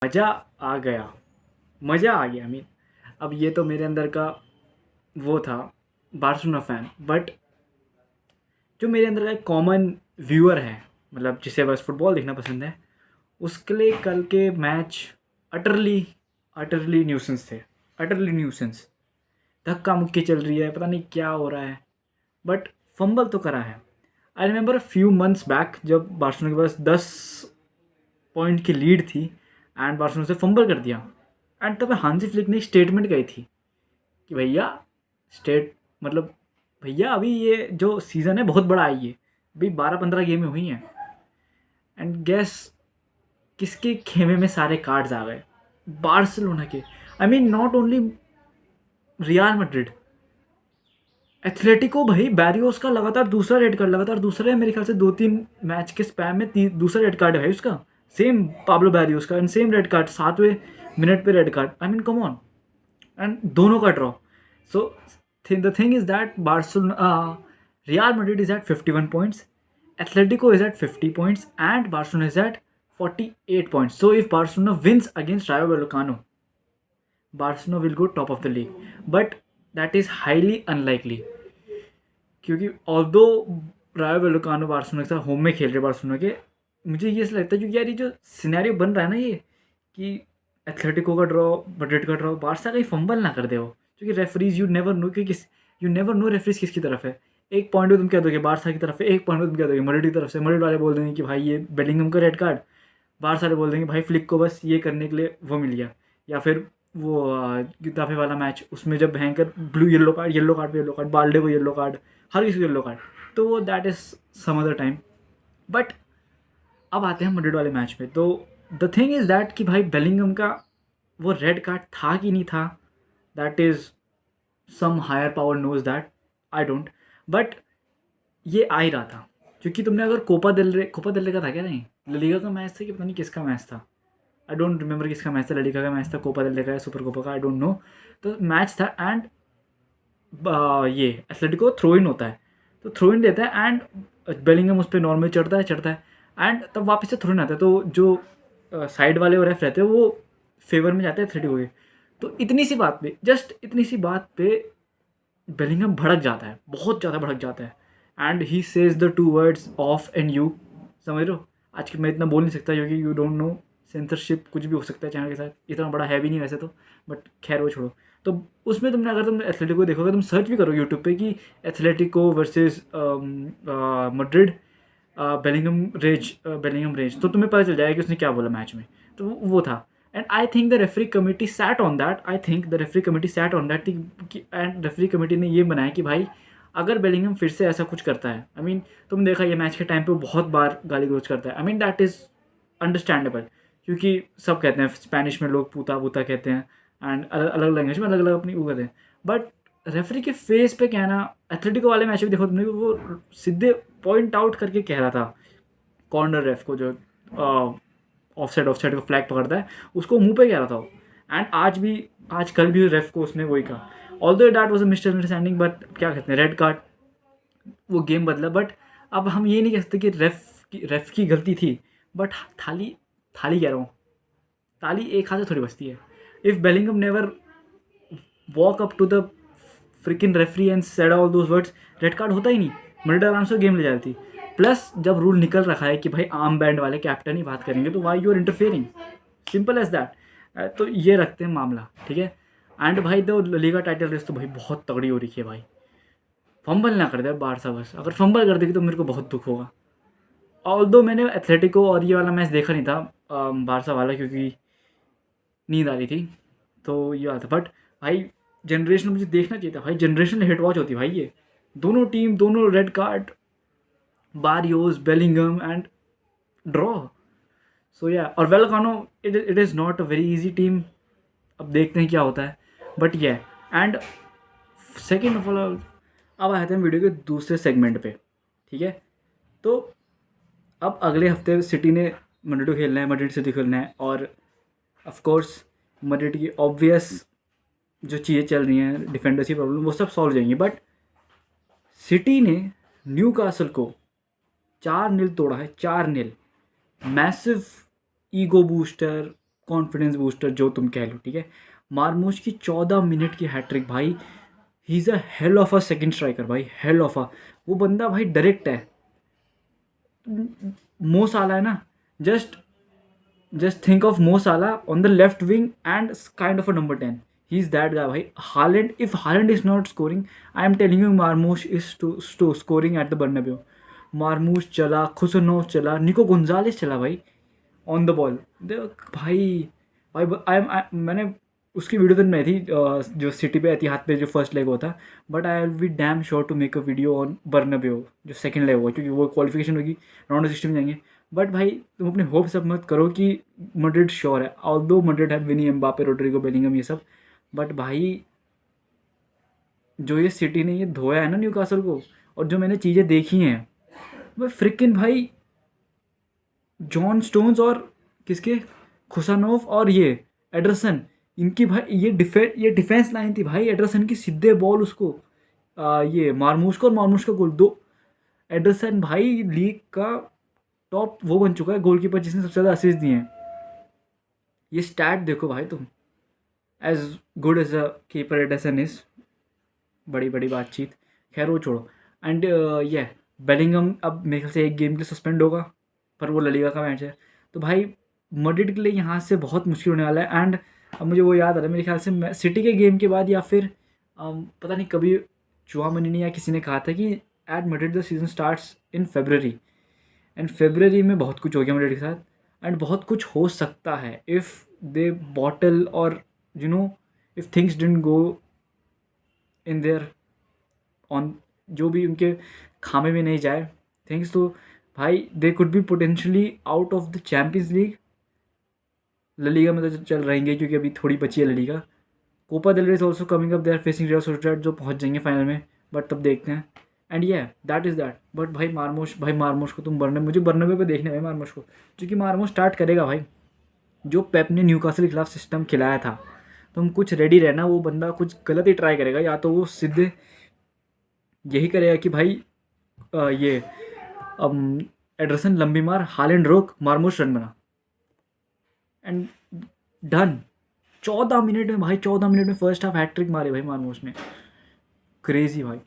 मज़ा आ गया, मज़ा आ गया। मीन अब ये तो मेरे अंदर का वो था बार्सिलोना फ़ैन, बट जो मेरे अंदर का एक कॉमन व्यूअर है, मतलब जिसे बस फुटबॉल देखना पसंद है, उसके लिए कल के मैच अटरली अटरली न्यूसेंस थे। अटरली न्यूसेंस, धक्का मुक्की चल रही है, पता नहीं क्या हो रहा है, बट फंबल तो करा है। I remember a few months back जब बार्सिलोना के पास 10 पॉइंट की लीड थी एंड बार्सिलोना से फंबल कर दिया, एंड तब हांसी फ्लिक ने एक स्टेटमेंट कही थी कि भैया स्टेट मतलब भैया अभी ये जो सीज़न है बहुत बड़ा है, ये अभी 12-15 गेमें हुई हैं, एंड गैस किसके खेमे में सारे कार्ड्स आ गए? बार्सिलोना के। I mean not only real Madrid, Atletico भाई, बैरियोस का लगातार दूसरा रेड कार्ड, लगातार दूसरा है मेरे ख्याल से 2-3 मैच के स्पैम में दूसरा रेड कार्ड है भाई उसका। सेम पाब्लो बैरियोस का, एंड सेम रेड कार्ड, 7वें मिनट पे red card. I mean come on, and दोनों का draw. So the thing is that Barcelona, Real Madrid is at 51 points, Atletico is at 50 points, and Barcelona is at 48 points. So if Barcelona wins against Rayo Vallecano, Barcelona will go top of the league. But that is highly unlikely, क्योंकि although रायो वेलोकानो Barcelona के साथ home में खेल रहे Barcelona के, मुझे ये लगता है क्योंकि यार ये जो सिनेरियो बन रहा है ना ये कि एथलेटिको का ड्रॉ, मैड्रिड का ड्रॉ, बार्सा कहीं फंबल ना कर दे वो, क्योंकि रेफरीज यू नेवर नो, क्योंकि यू नेवर नो रेफरीज किसकी तरफ है। एक पॉइंट में तुम क्या दोगे बार्सा की तरफ है, एक पॉइंट में तुम क्या दोगे मैड्रिड की तरफ से। मैड्रिड वाले बोल देंगे कि भाई ये बेलिंगम का रेड कार्ड, बार्सा वाले बोल देंगे भाई फ्लिक को बस ये करने के लिए वो मिल गया। या फिर वो गिताफे वाला मैच, उसमें जब भयंकर ब्लू येलो कार्ड पे येलो कार्ड, बाल्डे को येलो कार्ड, हर किसी को येलो कार्ड, तो वो that is some other time. But अब आते हैं मैड्रिड वाले मैच में, तो द थिंग इज़ दैट कि भाई बेलिंगम का वो रेड कार्ड था कि नहीं था, that is some higher power knows that, I don't. But ये आ ही रहा था, क्योंकि तुमने अगर कोपा दिल रे का था क्या, नहीं लीगा का मैच था कि पता नहीं किसका मैच था, आई डोंट रिमेंबर किसका मैच था, ललिगा का मैच था, कोपा दिल रे का, सुपर कोपा का, आई डोंट नो। तो मैच था एंड ये एथलेटिको थ्रो इन होता है, तो थ्रो इन देता है एंड बेलिंगम उस पर नॉर्मल चढ़ता है एंड तब वापस से थ्रो इन आता है, तो जो साइड वाले और रेफ रहते हैं वो फेवर में जाते हैं एथलेटिको के। तो इतनी सी बात पे, जस्ट इतनी सी बात पे बेलिंगम भड़क जाता है, बहुत ज़्यादा भड़क जाता है, and he says the 2 words of and you. समझ रहे हो, आज मैं इतना बोल नहीं सकता क्योंकि यू डोंट नो, सेंसरशिप कुछ भी हो सकता है चैनल के साथ, इतना बड़ा है भी नहीं वैसे तो, बट खैर वो छोड़ो। तो उसमें तुमने अगर तुम एथलेटिको देखोगे, तुम सर्च भी करो यूट्यूब पे कि Atletico versus Madrid Bellingham rage, तो तुम्हें पता चल जाएगा कि उसने क्या बोला मैच में। तो वो था, and I think the referee committee sat on that, and referee committee ने ये बनाया कि भाई अगर बेलिंगम फिर से ऐसा कुछ करता है, आई मीन तुम देखा ये मैच के टाइम पे बहुत बार गाली गलौज करता है, I mean that is understandable, क्योंकि सब कहते हैं स्पेनिश में लोग पूता वूता कहते हैं, एंड अलग अलग लैंग्वेज में अलग अलग अपनी वो कहते हैं, बट रेफरी के फेस पे कहना, एथलेटिको वाले मैच भी देखो तुमने, वो सीधे पॉइंट आउट करके कह रहा था कॉर्नर रेफ को, जो ऑफसाइड को फ्लैग पकड़ता है, उसको मुंह पे कह रहा था वो। एंड आज कल भी रेफ को उसने वही कहा, although that was a misunderstanding, but क्या कहते हैं रेड कार्ड, वो गेम बदला। बट अब हम ये नहीं कह सकते कि रेफ की गलती थी, बट थाली थाली कह रहा हूँ, ताली एक हाथ से थोड़ी बचती है। If Bellingham never walk up to the freaking referee and said all those words, red card होता ही नहीं, मैड्रिड आराम से गेम ले जाती। प्लस जब रूल निकल रखा है कि भाई आर्म बैंड वाले कैप्टन ही बात करेंगे, तो why you are interfering, simple as that. तो ये रखते हैं मामला, ठीक है। एंड भाई दो लीगा टाइटल रेस तो भाई बहुत तगड़ी हो रही है भाई, फंबल ना कर दे बारसा, बस अगर फंबल कर देगी तो मेरे को बहुत दुख होगा। ऑल्दो मैंने एथलेटिको और ये वाला मैच देखा नहीं था, बारसा वाला, क्योंकि नींद आ रही थी, तो ये वाला था। बट भाई जनरेशन मुझे देखना चाहिए था भाई, जनरेशन हिट वॉच होती भाई, ये दोनों टीम, दोनों red card, Barrios, Bellingham and draw. So yeah, और Vallecano it is not a very easy team, अब देखते हैं क्या होता है, बट ये एंड सेकेंड ऑफ ऑल, अब आते हैं वीडियो के दूसरे सेगमेंट पे, ठीक है। तो अब अगले हफ्ते सिटी ने मैड्रिड को खेलना है, मैड्रिड सिटी खेलना है, और ऑफ कोर्स मैड्रिड की ऑब्वियस जो चीज़ें चल रही हैं, डिफेंडर्स की प्रॉब्लम, वो सब सॉल्व जाएंगी। बट सिटी ने न्यूकासल को 4-0 तोड़ा है, 4-0, massive ego booster, confidence booster जो तुम कह लो, ठीक है। मार्मोश की 14 मिनट की हैट्रिक भाई, he is a hell of a second striker भाई, हेल ऑफ अ, वो बंदा भाई डायरेक्ट है। मो साला है ना, just just think of Mo Salah on the left wing and kind of a number 10. He's that guy भाई. Haaland, if Haaland is not scoring, I am telling you Marmoush is to scoring at the Bernabeu. मार्मूश चला, खुसनोव चला, निको Gonzales चला भाई on the ball. भाई मैंने उसकी video तो नहीं थी जो सिटी पे एतिहाद पे जो फर्स्ट लेग होता, but I will be damn sure to make a video on Bernabeu जो सेकंड लेग होगा, क्योंकि वो क्वालिफिकेशन होगी, राउंड ऑफ 16 में जाएंगे। बट भाई तुम अपने होप सब मत करो कि मैड्रिड श्योर है, ऑल्दो मैड्रिड है विनी एम्बापे, रोड्रिगो, बेलिंगम, ये सब, बट भाई जो ये सिटी ने ये धोया है ना न्यूकासल को, और जो मैंने चीज़ें देखी हैं वह फ्रिकिन भाई जॉन स्टोन्स और किसके, खुसानोव और ये एडरसन, इनकी भाई ये डिफेंस लाइन थी भाई। एडरसन की सीधे बॉल उसको ये मार्मूश को, और मार्मूश का गोल। दो एडरसन भाई लीग का टॉप वो बन चुका है गोलकीपर जिसने सबसे ज़्यादा असिस्ट दिए हैं। ये स्टैट देखो भाई तुम, as good as a keeper Ederson is, बड़ी बड़ी बातचीत, खैर वो छोड़ो। एंड ये बेलिंगम अब मेरे ख्याल से एक गेम के लिए सस्पेंड होगा, पर वो ललीगा का मैच है, तो भाई मैड्रिड के लिए यहाँ से बहुत मुश्किल होने वाला है। एंड अब मुझे वो याद आ रहा है, मेरे ख्याल से सिटी के गेम के बाद या फिर पता नहीं कभी चुआमनी ने या किसी ने कहा था कि at Madrid the season starts in February, and February में बहुत कुछ हो गया मैड्रिड के साथ, एंड बहुत कुछ हो सकता है इफ़ दे बॉटल और if things didn't go in their on, जो भी उनके खामे में नहीं जाए थिंग्स, तो भाई they could be potentially out of the champions league. ललीगा में तो चल रहेंगे क्योंकि अभी थोड़ी बची है ललीगा। Copa del Rey is also coming up, they are facing Real Sociedad जो पहुंच जाएंगे फाइनल में, बट तब देखते हैं। एंड ये दैट इज़ दैट। बट भाई मार्मोश को तुम मुझे बर्नबे पे देखने भाई मार्मोश को, क्योंकि मार्मोश स्टार्ट करेगा भाई। जो पेप ने न्यूकासल के खिलाफ सिस्टम खिलाया था, तुम कुछ रेडी रहना, वो बंदा कुछ गलत ही ट्राई करेगा, या तो वो सीधे यही करेगा कि भाई ये एडरसन लंबी मार, हालैंड रोक, मार्मोश रन बना, एंड डन। 14 मिनट में भाई, 14 मिनट में फर्स्ट हाफ हैट्रिक मारे भाई मार्मोश ने, क्रेजी भाई।